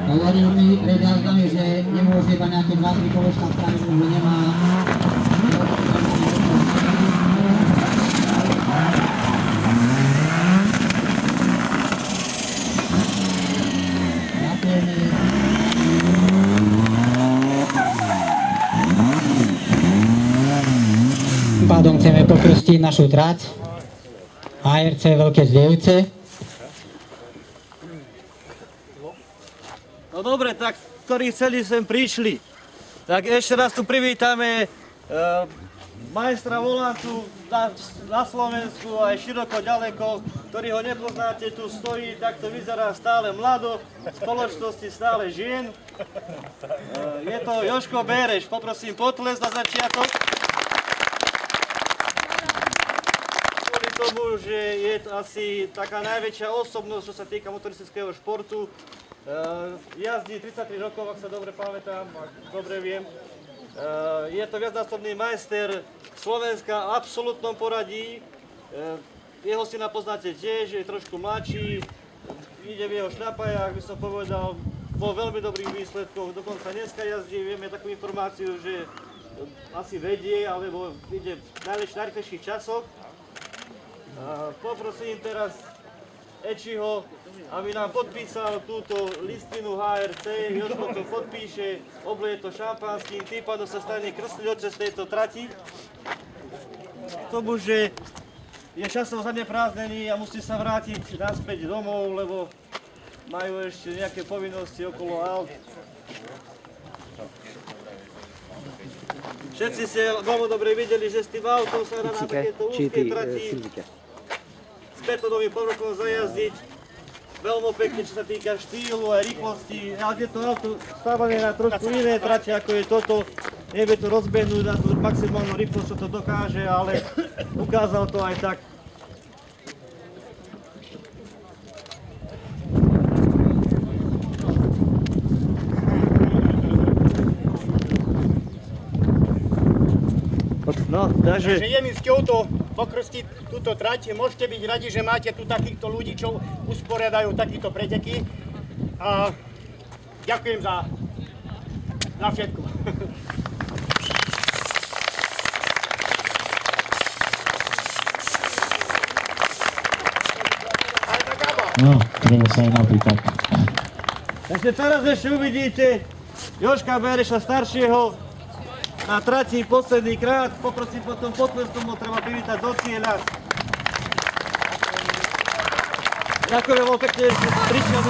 Hovorili predávkami, že nemôže iba nejaké 2-3 kolečka spraviť, lebo nemá... Tým pádom chceme pokrstiť našu trať ARC Veľké Žlievce. No dobre, tak ktorí chceli sem prišli, tak ešte raz tu privítame majstra volantu na Slovensku aj široko ďaleko, ktorý ho nepoznáte, tu stojí, takto vyzerá stále mlado, v spoločnosti stále žien. Je to Jožko Béreš, poprosím potles na začiatok. Kvôli tomu, že je to asi taká najväčšia osobnosť, čo sa týka motoristického športu. Jazdí 33 rokov, ak sa dobre pamätám, ak dobre viem. Je to viacnásobný majster Slovenska v absolútnom poradí. Jeho syna poznáte tiež, je trošku mladší, ide v jeho šľapajách, by som povedal, vo veľmi dobrých výsledkoch. Dokonca dneska jazdí, vieme takú informáciu, že asi vedie, alebo ide v najrýchlejších časoch. Poprosím teraz Ečiho, aby nám podpísal túto listinu HRC, Jožko to podpíše, obleje to šampanským, tým pádom sa stane krstný otec tejto trati. K tomu, že je časom zaneprázdnený a musí sa vrátiť naspäť domov, lebo majú ešte nejaké povinnosti okolo aut. Všetci ste veľmi dobre videli, že s tým autom sa dá na takéto úzkej trati s betónovým povrchom zajazdiť. Veľmi pekne, čo sa týka štýlu a rýchlosti, ale je to auto stávané na trošku iné trate, ako je toto. Nevie to rozbehnúť na tú maximálnu rýchlosť, čo to dokáže, ale ukázal to aj tak. No, takže je mi cťou to pokrstiť túto trať. Môžete byť radi, že máte tu takýchto ľudí, čo usporiadajú takýchto preteky. A ďakujem za všetko. No, treba sa aj napýtať. Takže teraz ešte uvidíte Jožka Béreša staršieho na trati posledný krát. Poprosím potom potleskom, ho treba privítať do cieľa. Ďakujem veľmi pekne, že ste prišiel.